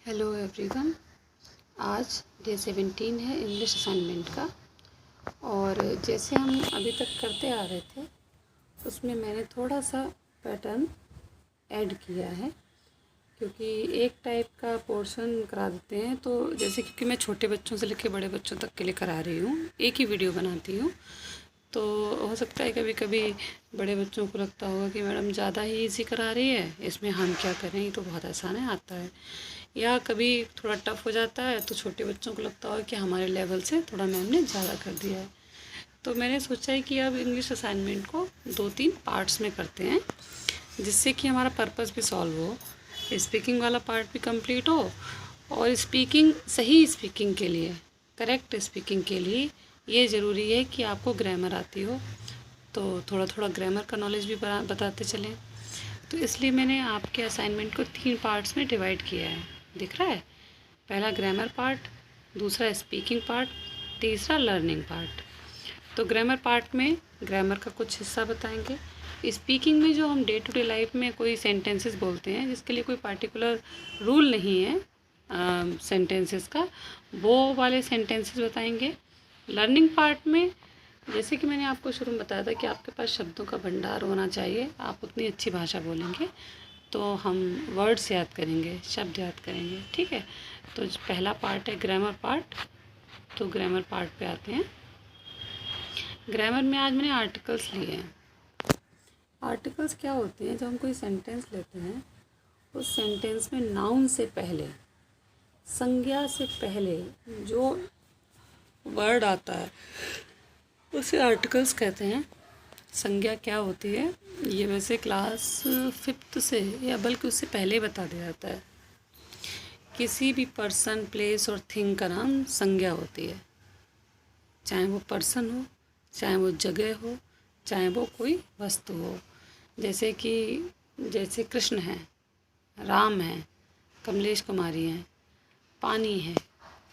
Hello everyone. आज day 17 है English assignment का। और जैसे हम अभी तक करते आ रहे थे उसमें मैंने थोड़ा सा पैटर्न ऐड किया है, क्योंकि एक टाइप का पोर्शन करा देते हैं। तो जैसे क्योंकि मैं छोटे बच्चों से लेकर बड़े बच्चों तक के लिए करा रही हूँ, एक ही वीडियो बनाती हूँ, तो हो सकता है कभी कभी बड़े बच्चों को लगता होगा कि मैडम ज़्यादा ही इजी करा रही है, इसमें हम क्या करें, ये तो बहुत आसान है, आता है। या कभी थोड़ा टफ हो जाता है तो छोटे बच्चों को लगता होगा कि हमारे लेवल से थोड़ा मैम ने ज़्यादा कर दिया है। तो मैंने सोचा है कि अब इंग्लिश असाइनमेंट को 2-3 पार्ट्स में करते हैं, जिससे कि हमारा पर्पस भी सॉल्व हो, स्पीकिंग वाला पार्ट भी कंप्लीट हो। और स्पीकिंग, सही स्पीकिंग के लिए, करेक्ट स्पीकिंग के लिए ये ज़रूरी है कि आपको ग्रामर आती हो। तो थोड़ा थोड़ा ग्रामर का नॉलेज भी बताते चलें। तो इसलिए मैंने आपके असाइनमेंट को 3 पार्ट्स में डिवाइड किया है। दिख रहा है? पहला ग्रामर पार्ट, दूसरा स्पीकिंग पार्ट, तीसरा लर्निंग पार्ट। तो ग्रामर पार्ट में ग्रामर का कुछ हिस्सा बताएंगे। स्पीकिंग में जो हम डे टू डे लाइफ में कोई सेंटेंसेस बोलते हैं, जिसके लिए कोई पार्टिकुलर रूल नहीं है सेंटेंसेस का, वो वाले सेंटेंसेस बताएंगे। लर्निंग पार्ट में जैसे कि मैंने आपको शुरू में बताया था कि आपके पास शब्दों का भंडार होना चाहिए, आप उतनी अच्छी भाषा बोलेंगे तो हम वर्ड्स याद करेंगे, शब्द याद करेंगे। ठीक है, तो पहला पार्ट है ग्रामर पार्ट। तो ग्रामर पार्ट पे आते हैं। ग्रामर में आज मैंने आर्टिकल्स लिए हैं। आर्टिकल्स क्या होते हैं? जब हम कोई सेंटेंस लेते हैं, उस सेंटेंस में नाउन से पहले, संज्ञा से पहले जो वर्ड आता है उसे आर्टिकल्स कहते हैं। संज्ञा क्या होती है ये वैसे क्लास 5th से या बल्कि उससे पहले ही बता दिया जाता है। किसी भी पर्सन, प्लेस और थिंग का नाम संज्ञा होती है, चाहे वो पर्सन हो, चाहे वो जगह हो, चाहे वो कोई वस्तु हो। जैसे कृष्ण है, राम है, कमलेश कुमारी हैं, पानी है,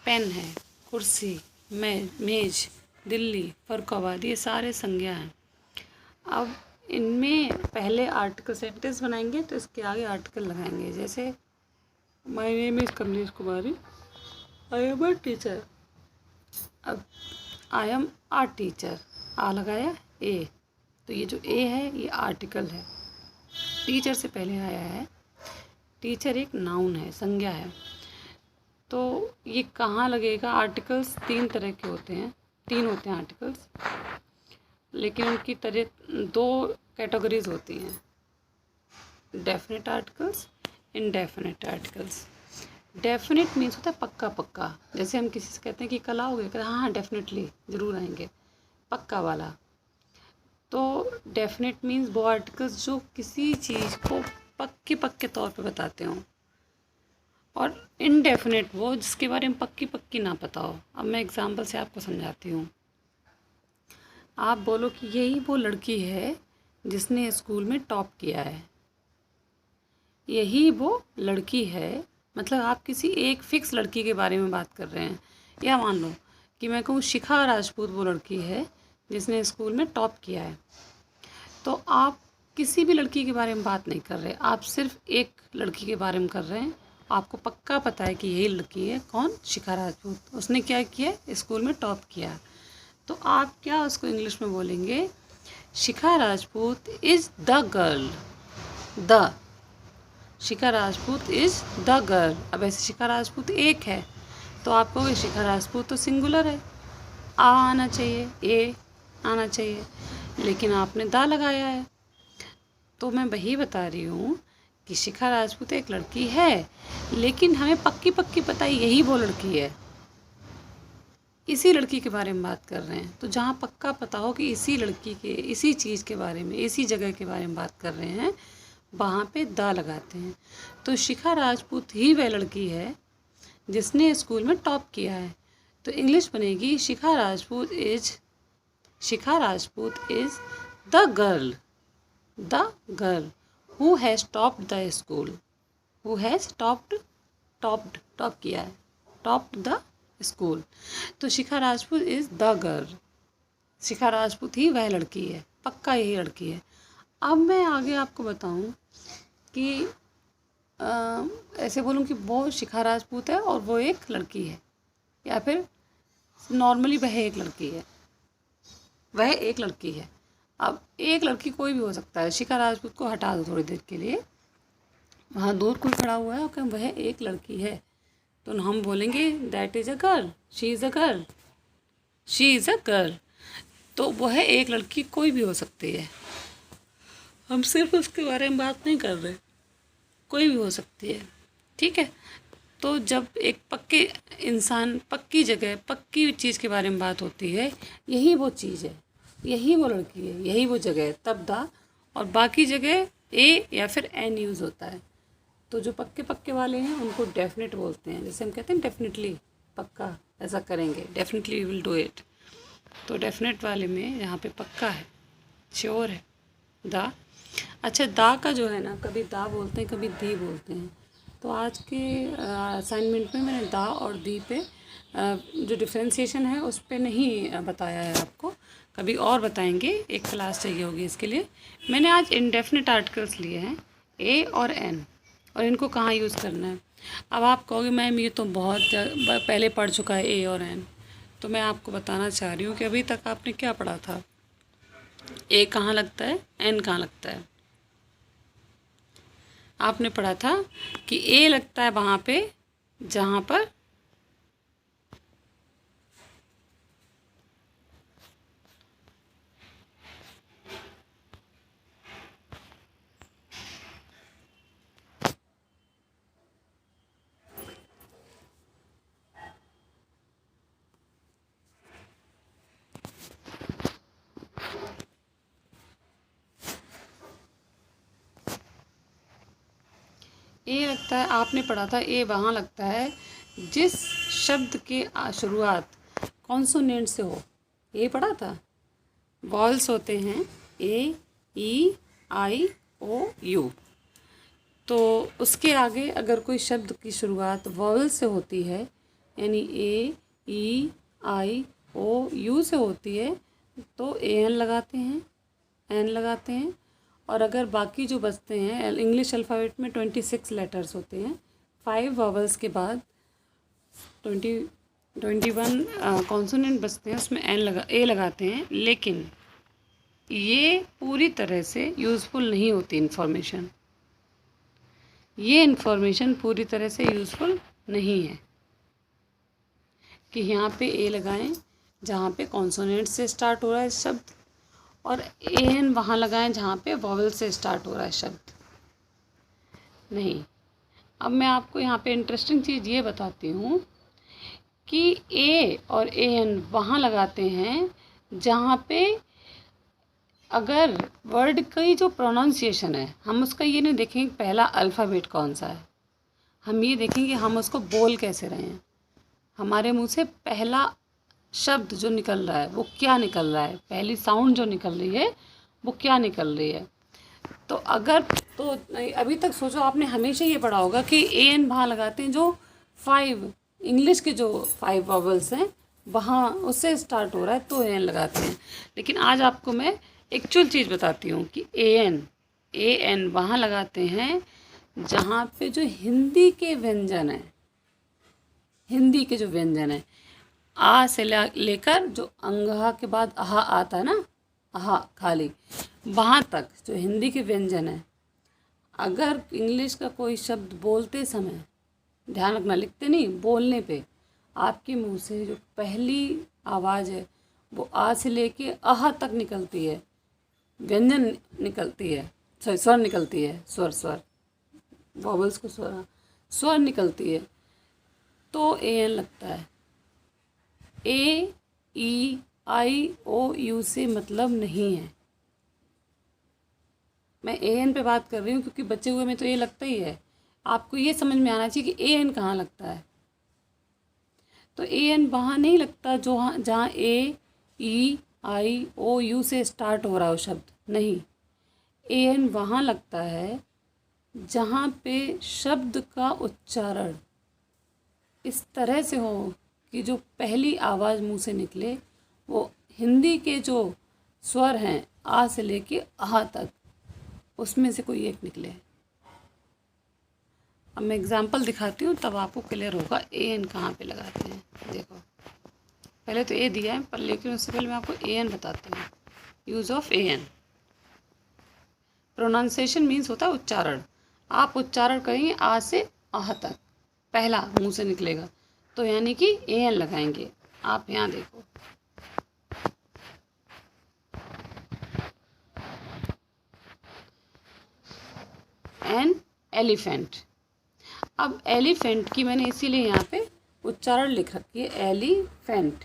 पेन है, कुर्सी, मेज, दिल्ली, फर्रुखाबाद, ये सारे संज्ञा हैं। अब इनमें पहले आर्टिकल सेंटेंस बनाएंगे तो इसके आगे आर्टिकल लगाएंगे। जैसे my name is Kamlesh Kumari, I am a teacher. अब आई एम आ टीचर, आ लगाया ए, तो ये जो ए है ये आर्टिकल है, टीचर से पहले आया है। टीचर एक नाउन है, संज्ञा है। तो ये कहाँ लगेगा? आर्टिकल्स 3 तरह के होते हैं, 3 होते हैं आर्टिकल्स, लेकिन उनकी तरह 2 कैटेगरीज होती हैं, definite articles, indefinite articles. Definite means होता है पक्का पक्का। जैसे हम किसी से कहते हैं कि कल आओगे, कहते हैं हाँ डेफिनेटली ज़रूर आएंगे, पक्का वाला। तो डेफिनेट मीन्स वो आर्टिकल्स जो किसी चीज़ को पक्के तौर पे बताते हों, और इनडेफिनेट वो जिसके बारे में पक्की ना पता हो। अब मैं एग्जांपल से आपको समझाती हूँ। आप बोलो कि यही वो लड़की है जिसने स्कूल में टॉप किया है। यही वो लड़की है, मतलब आप किसी एक फ़िक्स लड़की के बारे में बात कर रहे हैं। या मान लो कि मैं कहूँ शिखा राजपूत वो लड़की है जिसने स्कूल में टॉप किया है, तो आप किसी भी लड़की के बारे में बात नहीं कर रहे, आप सिर्फ एक लड़की के बारे में कर रहे हैं। आपको पक्का पता है कि यही लड़की है, कौन? शिखा राजपूत। उसने क्या किया? स्कूल में टॉप किया। तो आप क्या उसको इंग्लिश में बोलेंगे? Shikha Rajput is the girl. The Shikha Rajput is the girl. अब ऐसे शिखा राजपूत एक है तो आप कहोगे शिखा राजपूत तो सिंगुलर है, आ आना चाहिए, ए आना चाहिए, लेकिन आपने द लगाया है। तो मैं वही बता रही हूँ कि शिखा राजपूत एक लड़की है, लेकिन हमें पक्की पता है यही वो लड़की है, इसी लड़की के बारे में बात कर रहे हैं। तो जहाँ पक्का पता हो कि इसी लड़की के, इसी चीज़ के बारे में, इसी जगह के बारे में बात कर रहे हैं, वहाँ पे द लगाते हैं। तो शिखा राजपूत ही वह लड़की है जिसने स्कूल में टॉप किया है। तो इंग्लिश बनेगी Shikha Rajput is the girl, who has topped the school, who has top किया है, टॉप्ड द स्कूल। तो Shikha Rajput is the girl, Shikha Rajput ही वह लड़की है, पक्का यही लड़की है। अब मैं आगे आपको बताऊं कि ऐसे बोलूँ कि वो शिखा राजपूत है और वो एक लड़की है, या फिर नॉर्मली वह एक लड़की है, वह एक लड़की है। अब एक लड़की कोई भी हो सकता है, शिखा राजपूत को हटा दो थोड़ी देर के लिए, वहाँ दूर कोई खड़ा हुआ है और कहें वह एक लड़की है, तो हम बोलेंगे that is a girl, she is a girl, she is a girl. तो वह एक लड़की कोई भी हो सकती है, हम सिर्फ उसके बारे में बात नहीं कर रहे, कोई भी हो सकती है, ठीक है। तो जब एक पक्के इंसान, पक्की जगह, पक्की चीज़ के बारे में बात होती है, यही वो चीज़ है, यही वो लड़की है, यही वो जगह है, तब दा, और बाकी जगह ए या फिर एन यूज़ होता है। तो जो पक्के पक्के वाले हैं उनको डेफिनेट बोलते हैं, जैसे हम कहते हैं डेफिनेटली, पक्का ऐसा करेंगे, डेफिनेटली विल डू इट। तो डेफिनेट वाले में यहाँ पे पक्का है, श्योर है, दा। अच्छा, दा का जो है ना, कभी दा बोलते हैं, कभी दी बोलते हैं। तो आज के असाइनमेंट में मैंने दा और दी पे जो डिफ्रेंसिएशन है उस पे नहीं बताया है आपको, कभी और बताएंगे, एक क्लास चाहिए होगी इसके लिए। मैंने आज इंडेफिनिट आर्टिकल्स लिए हैं, ए और एन, और इनको कहाँ यूज़ करना है। अब आप कहोगे मैम ये तो बहुत पहले पढ़ चुका है ए और एन, तो मैं आपको बताना चाह रही हूँ कि अभी तक आपने क्या पढ़ा था, ए कहाँ लगता है, एन कहाँ लगता है। आपने पढ़ा था कि ए लगता है वहाँ पे जहाँ पर ए लगता है, आपने पढ़ा था ए वहाँ लगता है जिस शब्द के शुरुआत कॉन्सोनेंट से हो। ए पढ़ा था, वॉल्स होते हैं ए, ई, आई, ओ, यू। तो उसके आगे अगर कोई शब्द की शुरुआत वॉवल से होती है, यानी ए, ई, आई, ओ, यू से होती है, तो ए एन लगाते हैं, एन लगाते हैं। और अगर बाकी जो बचते हैं, इंग्लिश अल्फ़ाबेट में 26 लेटर्स होते हैं, 5 वॉवल्स के बाद 21 कॉन्सोनेंट बचते हैं, उसमें ए लगाते हैं। लेकिन ये पूरी तरह से यूज़फुल नहीं होती इन्फॉर्मेशन, ये इन्फॉर्मेशन पूरी तरह से यूज़फुल नहीं है कि यहाँ पे ए लगाएं जहाँ पे कॉन्सोनेंट से स्टार्ट हो रहा है शब्द, और ए एन वहाँ लगाएं जहाँ पे वॉवल से स्टार्ट हो रहा है शब्द, नहीं। अब मैं आपको यहाँ पे इंटरेस्टिंग चीज़ ये बताती हूँ कि ए और ए एन वहाँ लगाते हैं जहाँ पे अगर वर्ड की जो प्रोनाउंसिएशन है, हम उसका ये नहीं देखेंगे पहला अल्फ़ाबेट कौन सा है, हम ये देखेंगे हम उसको बोल कैसे रहे हैं, हमारे मुंह से पहला शब्द जो निकल रहा है वो क्या निकल रहा है, पहली साउंड जो निकल रही है वो क्या निकल रही है। तो अगर तो अभी तक सोचो, आपने हमेशा ये पढ़ा होगा कि ए एन वहाँ लगाते हैं जो 5 इंग्लिश के जो 5 वॉवल्स हैं वहाँ उससे स्टार्ट हो रहा है, तो ए एन लगाते हैं। लेकिन आज आपको मैं एक्चुअल चीज़ बताती हूँ कि ए एन वहाँ लगाते हैं जहाँ पे जो हिंदी के व्यंजन हैं, हिंदी के जो व्यंजन है, आ से लेकर जो अंगहा के बाद आहा आता है ना, आहा खाली, वहाँ तक जो हिंदी के व्यंजन है, अगर इंग्लिश का कोई शब्द बोलते समय, ध्यान रखना लिखते नहीं, बोलने पे आपके मुंह से जो पहली आवाज़ है वो आ से लेके आहा तक निकलती है, व्यंजन निकलती है, सॉरी स्वर निकलती है, स्वर वॉवल्स को स्वर निकलती है, तो ए एन लगता है। ए, ई, आई, ओ, यू से मतलब नहीं है। मैं ए एन पे बात कर रही हूँ क्योंकि बचे हुए में तो ये लगता ही है, आपको ये समझ में आना चाहिए कि ए एन कहाँ लगता है। तो ए एन वहाँ नहीं लगता जो जहाँ ए, ई, आई, ओ, यू से स्टार्ट हो रहा हो शब्द, नहीं। ए एन वहाँ लगता है जहाँ पे शब्द का उच्चारण इस तरह से हो कि जो पहली आवाज़ मुंह से निकले वो हिंदी के जो स्वर हैं आ से लेके आहा तक, उसमें से कोई एक निकले। अब मैं एग्जांपल दिखाती हूँ तब आपको क्लियर होगा ए एन कहाँ पे लगाते हैं। देखो पहले तो ए दिया है पर लेकिन उससे पहले मैं आपको ए एन बताती हूँ। Use of a an. Pronunciation means होता है उच्चारण। आप उच्चारण करेंगे आ से आह तक, पहला मुंह से निकलेगा, तो यानी कि ए एन लगाएंगे। आप यहाँ देखो, एन एलिफेंट। अब एलिफेंट की मैंने इसीलिए यहाँ पे उच्चारण लिख रखी है एलिफेंट।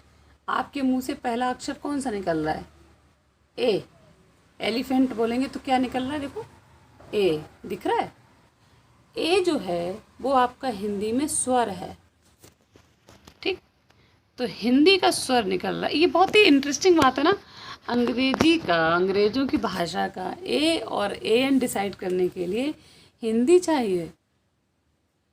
आपके मुंह से पहला अक्षर कौन सा निकल रहा है? ए। एलिफेंट बोलेंगे तो क्या निकल रहा है? देखो ए दिख रहा है। ए जो है वो आपका हिंदी में स्वर है, ठीक। तो हिंदी का स्वर निकल रहा है। ये बहुत ही इंटरेस्टिंग बात है ना, अंग्रेजी का, अंग्रेजों की भाषा का ए और ए एन डिसाइड करने के लिए हिंदी चाहिए।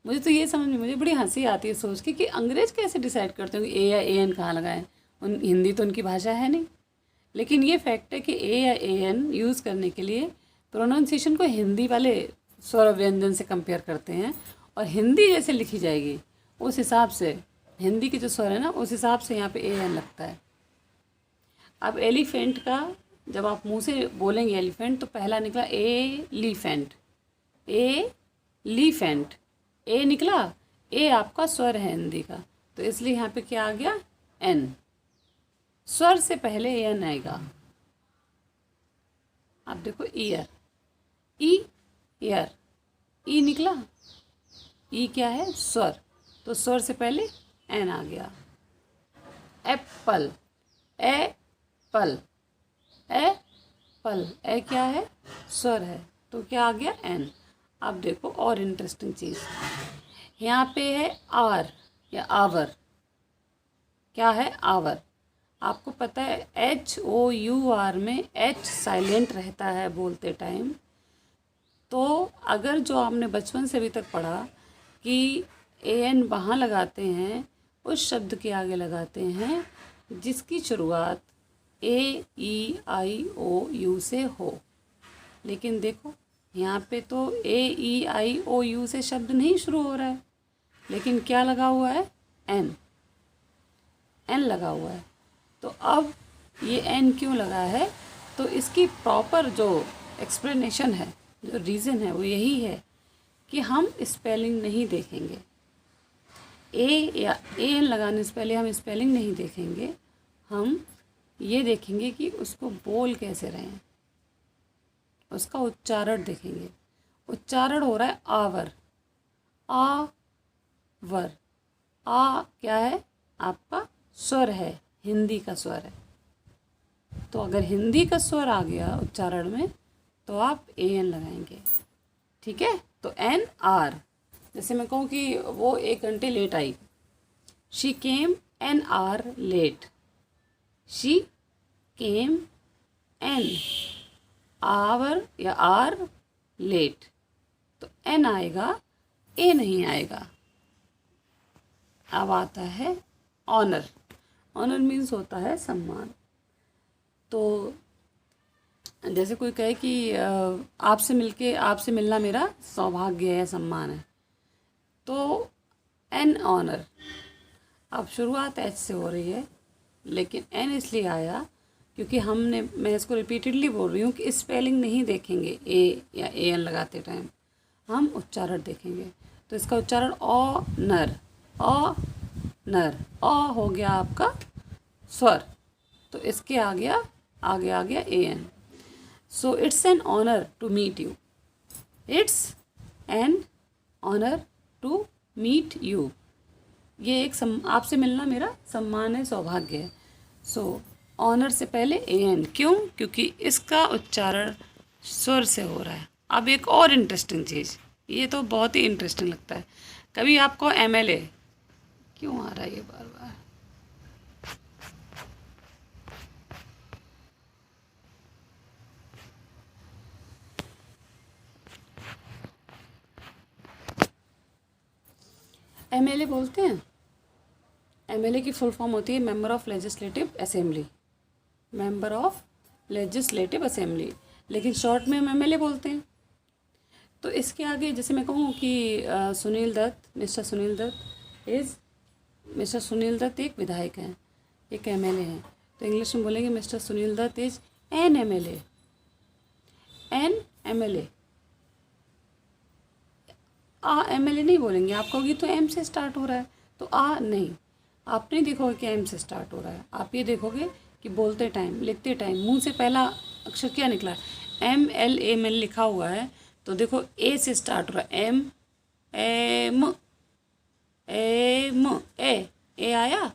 मुझे तो ये समझ में, मुझे बड़ी हंसी आती है सोच के कि अंग्रेज कैसे डिसाइड करते हो कि ए या ए एन कहाँ लगाएं। हिंदी तो उनकी भाषा है नहीं। लेकिन ये फैक्ट है कि ए या ए एन यूज़ करने के लिए प्रोनाउंसिएशन को हिंदी वाले स्वर व्यंजन से कंपेयर करते हैं, और हिंदी जैसे लिखी जाएगी उस हिसाब से, हिंदी के जो स्वर है ना उस हिसाब से यहाँ पे ए एन लगता है। अब एलिफेंट का जब आप मुंह से बोलेंगे एलिफेंट तो पहला निकला ए लीफेंट, ए लीफेंट, ए निकला। ए आपका स्वर है हिंदी का, तो इसलिए यहाँ पे क्या आ गया? एन। स्वर से पहले एन आएगा। आप देखो ईयर, ई ईयर, ई निकला। ई क्या है? स्वर, तो स्वर से पहले एन आ गया। एप्पल, ए पल, ए पल, ए क्या है? स्वर है, तो क्या आ गया? एन। अब देखो और इंटरेस्टिंग चीज़, यहाँ पे है आर या आवर। क्या है? आवर। आपको पता है HOUR में एच साइलेंट रहता है बोलते टाइम। तो अगर जो आपने बचपन से अभी तक पढ़ा कि AN वहाँ लगाते हैं, उस शब्द के आगे लगाते हैं जिसकी शुरुआत AEIOU से हो। लेकिन देखो यहाँ पे तो AEIOU से शब्द नहीं शुरू हो रहा है, लेकिन क्या लगा हुआ है? एन, एन लगा हुआ है। तो अब ये एन क्यों लगा है? तो इसकी प्रॉपर जो एक्सप्लेनेशन है, जो रीज़न है, वो यही है कि हम स्पेलिंग नहीं देखेंगे। ए या ए एन लगाने से पहले हम स्पेलिंग नहीं देखेंगे, हम ये देखेंगे कि उसको बोल कैसे रहे हैं, उसका उच्चारण देखेंगे। उच्चारण हो रहा है आवर, आ वर। आ क्या है? आपका स्वर है, हिंदी का स्वर है। तो अगर हिंदी का स्वर आ गया उच्चारण में तो आप ए एन लगाएंगे, ठीक है। तो एन आर, जैसे मैं कहूँ कि वो 1 घंटे लेट आई, she came an hour late, she came an hour या आर लेट, तो एन आएगा, ए नहीं आएगा। अब आता है ऑनर। ऑनर मीन्स होता है सम्मान। तो जैसे कोई कहे कि आपसे मिलना मेरा सौभाग्य है, सम्मान है, तो एन ऑनर। अब शुरुआत एच से हो रही है, लेकिन एन इसलिए आया क्योंकि मैं इसको रिपीटेडली बोल रही हूँ कि स्पेलिंग नहीं देखेंगे ए या ए एन लगाते टाइम, हम उच्चारण देखेंगे। तो इसका उच्चारण ऑनर, ऑनर, अ हो गया आपका स्वर, तो इसके आगे आ गया a an. So it's an honour to meet you, it's an honour to meet you. ये एक आपसे मिलना मेरा सम्मान है, सौभाग्य है। सो ऑनर से पहले ए एन, क्यों? क्योंकि इसका उच्चारण स्वर से हो रहा है। अब एक और इंटरेस्टिंग चीज़, ये तो बहुत ही इंटरेस्टिंग लगता है, कभी आपको MLA क्यों आ रहा है ये बार बार? MLA बोलते हैं। MLA की फुल फॉर्म होती है member of legislative assembly, member of legislative assembly, लेकिन शॉर्ट में हम MLA बोलते हैं। तो इसके आगे जैसे मैं कहूँ कि सुनील दत्त, मिस्टर सुनील दत्त मिस्टर सुनील दत्त एक विधायक हैं, एक एमएलए हैं, तो इंग्लिश में बोलेंगे mister Sunil Dutt is an MLA. An MLA, a MLA नहीं बोलेंगे, आप कहोगे तो एम से स्टार्ट हो रहा है, तो आ नहीं, आप नहीं देखोगे कि एम से स्टार्ट हो रहा है, आप ये देखोगे कि बोलते टाइम, लिखते टाइम मुंह से पहला अक्षर क्या निकला है, एम एल ए में लिखा हुआ है, तो देखो ए से स्टार्ट हो रहा है, एम एम एम ए आया,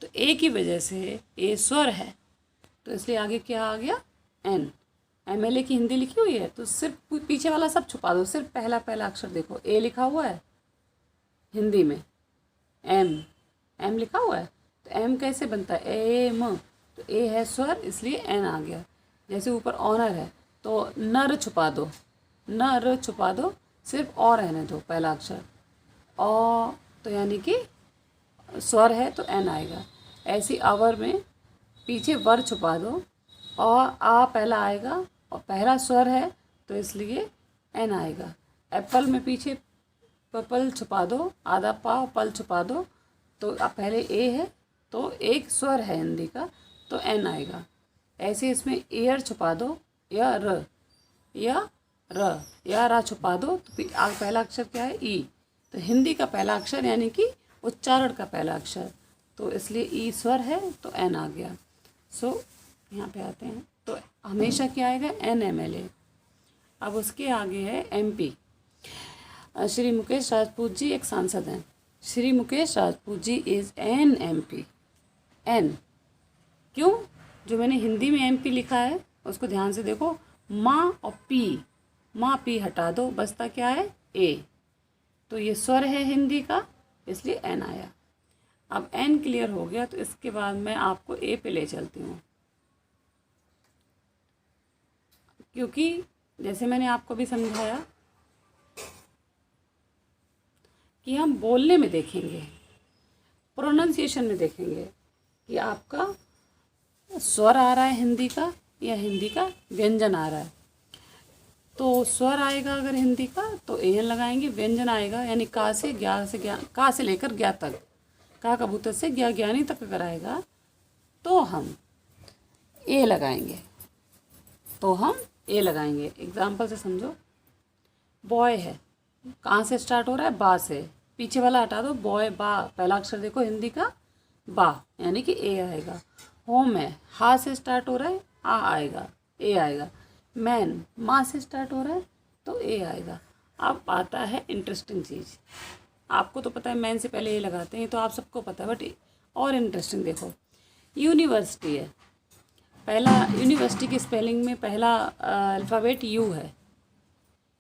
तो ए की वजह से ए स्वर है, तो इसलिए आगे क्या आ गया, एन। एमएलए की हिंदी लिखी हुई है, तो सिर्फ पीछे वाला सब छुपा दो, सिर्फ पहला पहला अक्षर देखो, ए लिखा हुआ है हिंदी में, एम लिखा हुआ है, तो एम कैसे बनता है, एम, तो ए है स्वर, इसलिए एन आ गया। जैसे ऊपर ऑनर है, तो नर छुपा दो, नर छुपा दो, सिर्फ और रहने दो पहला अक्षर, औ, तो यानी कि स्वर है तो एन आएगा। ऐसी अवर में पीछे वर छुपा दो, और आ पहला आएगा और पहला स्वर है तो इसलिए एन आएगा। एप्पल में पीछे पल छुपा दो, आधा पा पल छुपा दो, तो पहले ए है तो एक स्वर है हिंदी का, तो एन आएगा। ऐसे इसमें एयर छुपा दो, या र, या रा छुपा दो, तो पहला अक्षर क्या है, ई, तो हिंदी का पहला अक्षर यानी कि उच्चारण का पहला अक्षर, तो इसलिए ई स्वर है तो एन आ गया। सो यहाँ पे आते हैं, तो हमेशा क्या आएगा, एन एमएलए। अब उसके आगे है एमपी। श्री मुकेश राजपूत जी एक सांसद हैं। Shri Mukesh Rajput ji is an MP. N क्यों, जो मैंने हिंदी में एमपी लिखा है उसको ध्यान से देखो, माँ और पी, माँ पी हटा दो, बचता क्या है, ए, तो ये स्वर है हिंदी का, इसलिए एन आया। अब एन क्लियर हो गया, तो इसके बाद मैं आपको ए पे ले चलती हूँ, क्योंकि जैसे मैंने आपको भी समझाया कि हम बोलने में देखेंगे, प्रोनाउंसिएशन में देखेंगे कि आपका स्वर आ रहा है हिंदी का या हिंदी का व्यंजन आ रहा है। तो स्वर आएगा अगर हिंदी का तो ए एन लगाएंगे, व्यंजन आएगा यानी का से ज्ञा से ज्ञा, का से लेकर ज्ञा तक, का कबूतर से ज्ञा ज्ञानी तक अगर आएगा तो हम ए लगाएंगे, तो हम ए लगाएंगे। एग्जाम्पल से समझो, बॉय है, कहाँ से स्टार्ट हो रहा है, बा से, पीछे वाला हटा दो, बॉय बा, पहला अक्षर देखो हिंदी का बा, यानी कि ए आएगा। होम है, हा से स्टार्ट हो रहा है, आ आएगा, ए आएगा। मैन, माँ से स्टार्ट हो रहा है तो ए आएगा। अब आता है इंटरेस्टिंग चीज़, आपको तो पता है मैन से पहले ए लगाते हैं, तो आप सबको पता है, बट और इंटरेस्टिंग देखो, यूनिवर्सिटी है, पहला यूनिवर्सिटी की स्पेलिंग में पहला अल्फ़ाबेट यू है,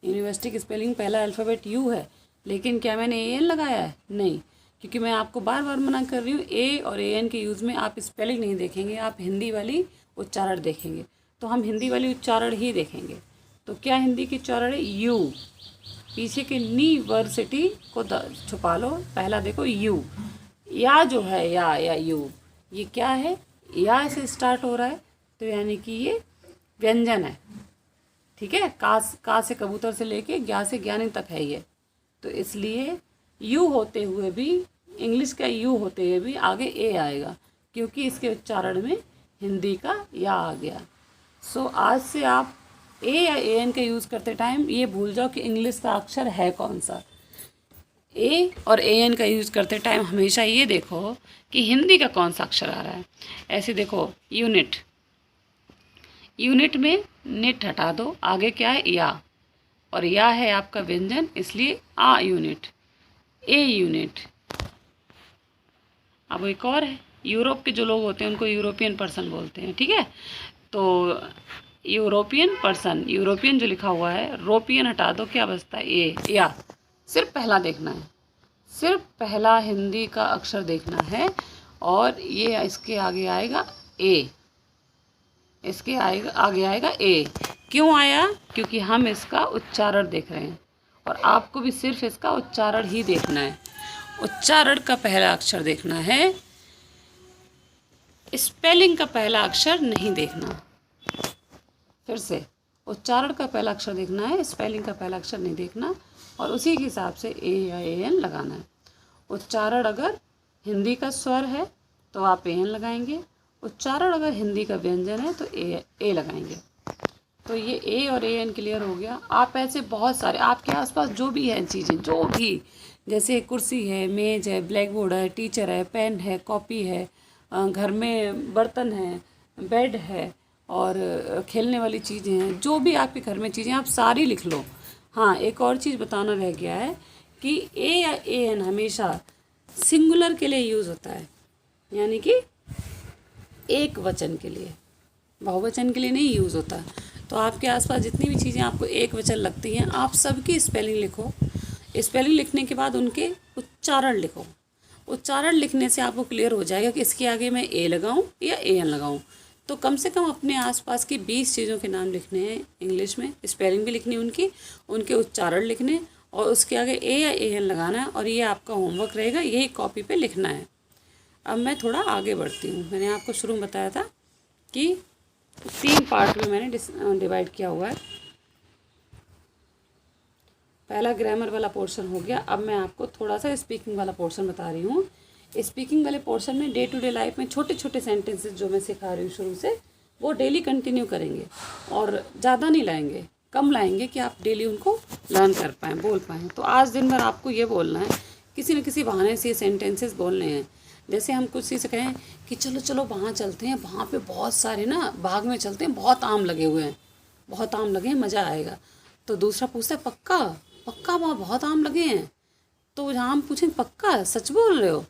यूनिवर्सिटी की स्पेलिंग पहला अल्फ़ाबेट यू है, लेकिन क्या मैंने ए एन लगाया है, नहीं, क्योंकि मैं आपको बार बार मना कर रही हूँ, ए और ए एन के यूज़ में आप स्पेलिंग नहीं देखेंगे, आप हिंदी वाली उच्चारण देखेंगे, तो हम हिंदी वाली उच्चारण ही देखेंगे। तो क्या हिंदी की उच्चारण है, यू, पीछे के नी वर्सिटी को छुपा लो, पहला देखो यू, या जो है या यू, ये क्या है, या से स्टार्ट हो रहा है, तो यानी कि ये व्यंजन है, ठीक है, का से कबूतर से लेके ज्ञा से ज्ञानी तक है ये, तो इसलिए यू होते हुए भी, इंग्लिश का यू होते हुए भी आगे ए आएगा, क्योंकि इसके उच्चारण में हिंदी का या आ गया। सो आज से आप ए या ए एन का यूज़ करते टाइम ये भूल जाओ कि इंग्लिश का अक्षर है कौन सा। ए और ए एन का यूज़ करते टाइम हमेशा ये देखो कि हिंदी का कौन सा अक्षर आ रहा है। ऐसे देखो, यूनिट, यूनिट में निट हटा दो, आगे क्या है, या, और या है आपका व्यंजन, इसलिए आ यूनिट, ए यूनिट। अब एक और है, यूरोप के जो लोग होते हैं उनको यूरोपियन पर्सन बोलते हैं, ठीक है, तो यूरोपियन पर्सन, यूरोपियन जो लिखा हुआ है, रोपियन हटा दो, क्या बचता है, ए, या, सिर्फ पहला देखना है, सिर्फ पहला हिंदी का अक्षर देखना है, और ये इसके आगे आएगा ए, इसके आगे आएगा ए। क्यों आया, क्योंकि हम इसका उच्चारण देख रहे हैं, और आपको भी सिर्फ इसका उच्चारण ही देखना है, उच्चारण का पहला अक्षर देखना है, स्पेलिंग का पहला अक्षर नहीं देखना। फिर से, उच्चारण का पहला अक्षर देखना है, स्पेलिंग का पहला अक्षर नहीं देखना, और उसी के हिसाब से ए या ए एन लगाना है। उच्चारण अगर हिंदी का स्वर है तो आप ए एन लगाएंगे, उच्चारण अगर हिंदी का व्यंजन है तो ए लगाएंगे। तो ये ए और ए एन क्लियर हो गया। आप ऐसे बहुत सारे आपके आसपास जो भी हैं चीज़ें, जो भी, जैसे कुर्सी है, मेज है, ब्लैक बोर्ड है, टीचर है, पेन है, कॉपी है, घर में बर्तन है, बेड है, और खेलने वाली चीज़ें हैं, जो भी आपके घर में चीज़ें आप सारी लिख लो। हाँ, एक और चीज़ बताना रह गया है कि ए या ए एन हमेशा सिंगुलर के लिए यूज़ होता है, यानी कि एक वचन के लिए, बहुवचन के लिए नहीं यूज़ होता। तो आपके आसपास जितनी भी चीज़ें आपको एक वचन लगती हैं, आप सबकी स्पेलिंग लिखो। स्पेलिंग लिखने के बाद उनके उच्चारण लिखो। उच्चारण लिखने से आपको क्लियर हो जाएगा कि इसके आगे मैं ए लगाऊं या ए एन लगाऊं। तो कम से कम अपने आसपास की 20 चीज़ों के नाम लिखने हैं इंग्लिश में, स्पेलिंग भी लिखनी उनकी, उनके उच्चारण लिखने, और उसके आगे ए या ए एन लगाना है, और ये आपका होमवर्क रहेगा, यही कॉपी पे लिखना है। अब मैं थोड़ा आगे बढ़ती हूँ। मैंने आपको शुरू में बताया था कि 3 पार्ट में मैंने डिवाइड किया हुआ है। पहला ग्रामर वाला पोर्शन हो गया। अब मैं आपको थोड़ा सा स्पीकिंग वाला पोर्शन बता रही हूँ। स्पीकिंग वाले पोर्शन में डे टू डे लाइफ में छोटे छोटे सेंटेंसेस जो मैं सिखा रही हूँ शुरू से, वो डेली कंटिन्यू करेंगे, और ज़्यादा नहीं लाएंगे, कम लाएंगे कि आप डेली उनको लर्न कर पाएँ, बोल पाएँ। तो आज दिन भर आपको ये बोलना है, किसी न किसी बहाने से ये सेंटेंसेस बोलने हैं। जैसे हम कुछ से कहें कि चलो चलो वहाँ चलते हैं, वहाँ पे बहुत सारे ना बाग में चलते हैं, बहुत आम लगे हुए हैं, बहुत आम लगे हैं, मज़ा आएगा। तो दूसरा पूछता है पक्का पक्का वहाँ बहुत आम लगे हैं? तो जहाँ हम पूछें पक्का, सच बोल रहे हो,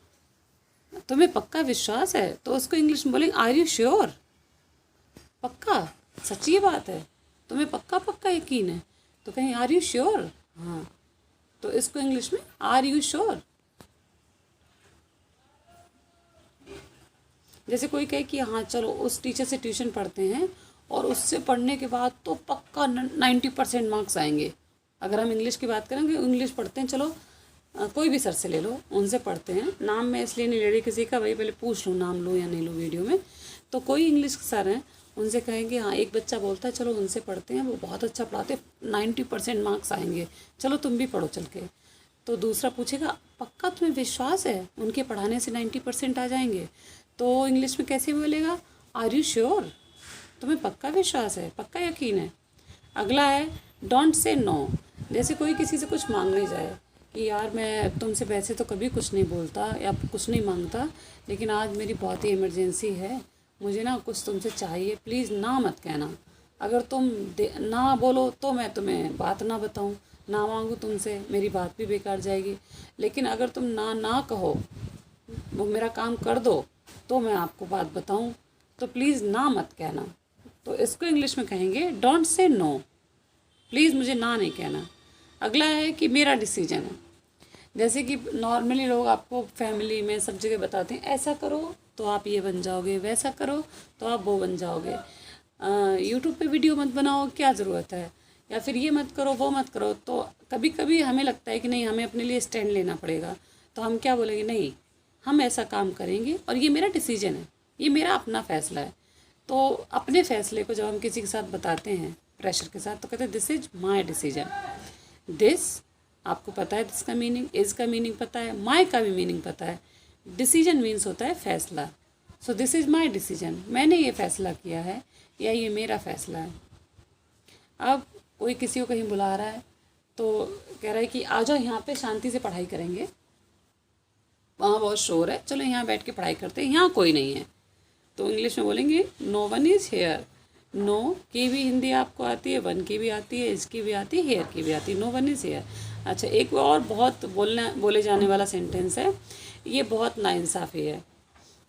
तुम्हें पक्का विश्वास है? तो उसको इंग्लिश में बोलेंगे आर यू श्योर? पक्का, सच्ची बात है, तुम्हें पक्का पक्का यकीन है? तो कहें आर यू श्योर? हाँ, तो इसको इंग्लिश में आर यू श्योर। जैसे कोई कहे कि हाँ चलो उस टीचर से ट्यूशन पढ़ते हैं और उससे पढ़ने के बाद तो पक्का 90% मार्क्स आएंगे। अगर हम इंग्लिश की बात करें कि इंग्लिश पढ़ते हैं, चलो कोई भी सर से ले लो, उनसे पढ़ते हैं, नाम मैं इसलिए नहीं ले रही किसी का, भाई पहले पूछ लूँ नाम लो या नहीं लो वीडियो में। तो कोई इंग्लिश सर हैं, उनसे कहेंगे हाँ एक बच्चा बोलता है चलो उनसे पढ़ते हैं, वो बहुत अच्छा पढ़ाते हैं, 90% मार्क्स आएंगे, चलो तुम भी पढ़ो चल के। तो दूसरा पूछेगा पक्का तुम्हें विश्वास है उनके पढ़ाने से 90% आ जाएंगे? तो इंग्लिश में कैसे बोलेगा? Are you sure? तुम्हें पक्का विश्वास है, पक्का यकीन है? अगला है डोंट से नो। जैसे कोई किसी से कुछ मांगने जाए कि यार मैं तुमसे वैसे तो कभी कुछ नहीं बोलता या कुछ नहीं मांगता, लेकिन आज मेरी बहुत ही इमरजेंसी है, मुझे ना कुछ तुमसे चाहिए, प्लीज़ ना मत कहना। अगर तुम ना बोलो तो मैं तुम्हें बात ना बताऊं, ना मांगूँ तुमसे, मेरी बात भी बेकार जाएगी। लेकिन अगर तुम ना कहो, वो मेरा काम कर दो, तो मैं आपको बात बताऊं, तो प्लीज़ ना मत कहना। तो इसको इंग्लिश में कहेंगे डोंट से नो, प्लीज़ मुझे ना नहीं कहना। अगला है कि मेरा डिसीजन है। जैसे कि नॉर्मली लोग आपको फैमिली में सब जगह बताते हैं ऐसा करो तो आप ये बन जाओगे, वैसा करो तो आप वो बन जाओगे, यूट्यूब पे वीडियो मत बनाओ, क्या ज़रूरत है, या फिर ये मत करो वो मत करो। तो कभी कभी हमें लगता है कि नहीं, हमें अपने लिए स्टैंड लेना पड़ेगा, तो हम क्या बोलेंगे, नहीं हम ऐसा काम करेंगे और ये मेरा डिसीजन है, ये मेरा अपना फ़ैसला है। तो अपने फ़ैसले को जब हम किसी के साथ बताते हैं प्रेशर के साथ, तो कहते हैं this is my decision. This आपको पता है, दिस का मीनिंग, इज़ का मीनिंग पता है, माई का भी मीनिंग पता है। डिसीजन मीन्स होता है फैसला। So this is my decision, मैंने ये फ़ैसला किया है या ये मेरा फ़ैसला है। अब कोई किसी को कहीं बुला रहा है तो कह रहा है कि आ जाओ यहाँ पे शांति से पढ़ाई करेंगे, वहाँ बहुत शोर है, चलो यहाँ बैठ के पढ़ाई करते हैं, यहाँ कोई नहीं है। तो इंग्लिश में बोलेंगे no one is here. No की भी हिंदी आपको आती है, वन की भी आती है, इसकी भी आती है, हेयर की भी आती है, नो वन इज़ हेयर। अच्छा, एक और बहुत बोले जाने वाला सेंटेंस है, ये बहुत नाइंसाफ़ी है।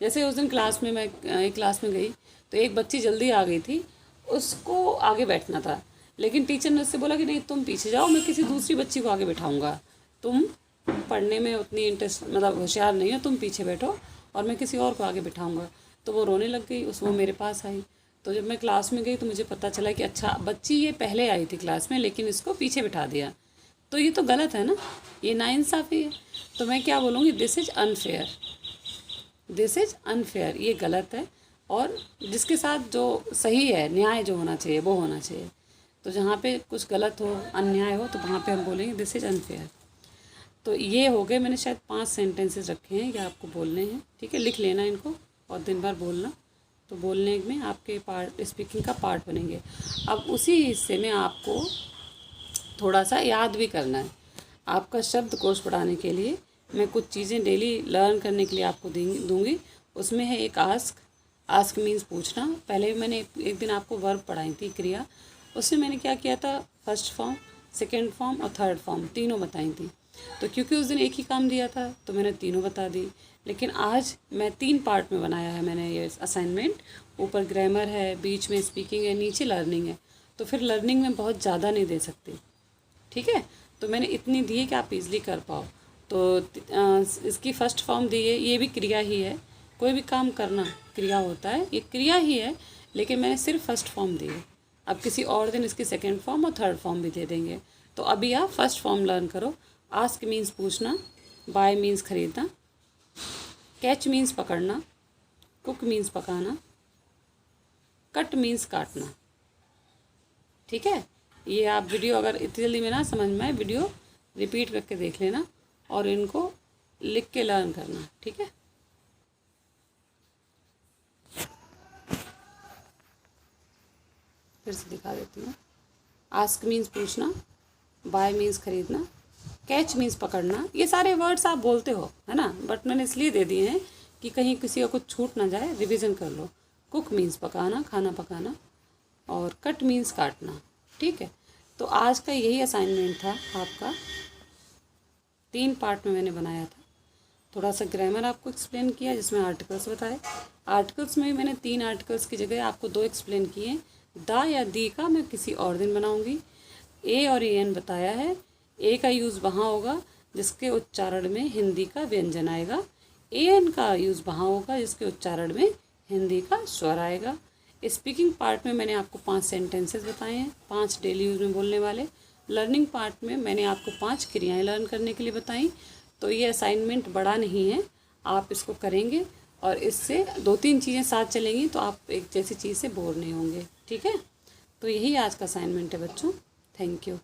जैसे उस दिन क्लास में मैं एक क्लास में गई तो एक बच्ची जल्दी आ गई थी, उसको आगे बैठना था, लेकिन टीचर ने उससे बोला कि नहीं तुम पीछे जाओ, मैं किसी दूसरी बच्ची को आगे बैठाऊँगा, तुम पढ़ने में उतनी इंटरेस्ट मतलब होशियार नहीं हो, तुम पीछे बैठो और मैं किसी और को आगे बिठाऊंगा। तो वो रोने लग गई, वो मेरे पास आई। तो जब मैं क्लास में गई तो मुझे पता चला कि अच्छा बच्ची ये पहले आई थी क्लास में, लेकिन इसको पीछे बिठा दिया, तो ये तो गलत है ना, ये नाइंसाफ़ी है। तो मैं क्या बोलूँगी, this is unfair, this is unfair, ये गलत है। और जिसके साथ जो सही है, न्याय जो होना चाहिए वो होना चाहिए। तो जहाँ पे कुछ गलत हो, अन्याय हो, तो वहाँ पे हम बोलेंगे दिस इज़ अनफेयर। तो ये हो गए, मैंने शायद 5 सेंटेंसेस रखे हैं, ये आपको बोलने हैं, ठीक है। लिख लेना इनको और दिन भर बोलना, तो बोलने में आपके पार्ट, स्पीकिंग का पार्ट बनेंगे। अब उसी हिस्से में आपको थोड़ा सा याद भी करना है। आपका शब्दकोश बढ़ाने के लिए मैं कुछ चीज़ें डेली लर्न करने के लिए आपको दूंगी। उसमें है एक आस्क। आस्क मीन्स पूछना। पहले भी मैंने एक दिन आपको वर्ब पढ़ाई थी, क्रिया। उसमें मैंने क्या किया था, फर्स्ट फॉर्म, सेकेंड फॉर्म और थर्ड फॉर्म तीनों बताई थी। तो क्योंकि उस दिन एक ही काम दिया था तो मैंने तीनों बता दी। लेकिन आज मैं 3 पार्ट में बनाया है मैंने ये असाइनमेंट। ऊपर ग्रामर है, बीच में स्पीकिंग है, नीचे लर्निंग है। तो फिर लर्निंग में बहुत ज़्यादा नहीं दे सकती, ठीक है। तो मैंने इतनी दी है कि आप इजली कर पाओ। तो इसकी फर्स्ट फॉर्म दी है, ये भी क्रिया ही है। कोई भी काम करना क्रिया होता है, ये क्रिया ही है, लेकिन मैंने सिर्फ फर्स्ट फॉर्म दी है। अब किसी और दिन इसकी सेकेंड फॉर्म और थर्ड फॉर्म भी दे देंगे। तो अभी आप फर्स्ट फॉर्म लर्न करो। आस्क मीन्स पूछना, बाय मीन्स खरीदना, कैच मीन्स पकड़ना, कुक मीन्स पकाना, कट मीन्स काटना, ठीक है। ये आप वीडियो अगर इतनी जल्दी में ना समझ में आए, वीडियो रिपीट करके देख लेना और इनको लिख के लर्न करना, ठीक है। फिर से दिखा देती हूँ। आस्क मीन्स पूछना, बाय मीन्स खरीदना, कैच मीन्स पकड़ना। ये सारे वर्ड्स आप बोलते हो, है ना, बट मैंने इसलिए दे दिए हैं कि कहीं किसी का कुछ छूट ना जाए, रिवीजन कर लो। कुक मीन्स पकाना, खाना पकाना, और कट मीन्स काटना, ठीक है। तो आज का यही असाइनमेंट था आपका। 3 पार्ट में मैंने बनाया था। थोड़ा सा ग्रामर आपको एक्सप्लेन किया, जिसमें आर्टिकल्स बताए। आर्टिकल्स में मैंने 3 आर्टिकल्स की जगह आपको 2 एक्सप्लेन किए। द या दी का मैं किसी और दिन बनाऊंगी। ए और एन बताया है। ए का यूज़ वहाँ होगा जिसके उच्चारण में हिंदी का व्यंजन आएगा। एन का यूज़ वहाँ होगा जिसके उच्चारण में हिंदी का स्वर आएगा। स्पीकिंग पार्ट में मैंने आपको 5 सेंटेंसेस बताए हैं, 5 डेली यूज़ में बोलने वाले। लर्निंग पार्ट में मैंने आपको 5 क्रियाएं लर्न करने के लिए बताई। तो ये असाइनमेंट बड़ा नहीं है, आप इसको करेंगे और इससे 2-3 चीज़ें साथ चलेंगी तो आप एक जैसी चीज़ से बोर नहीं होंगे, ठीक है। तो यही आज का असाइनमेंट है बच्चों। Thank you.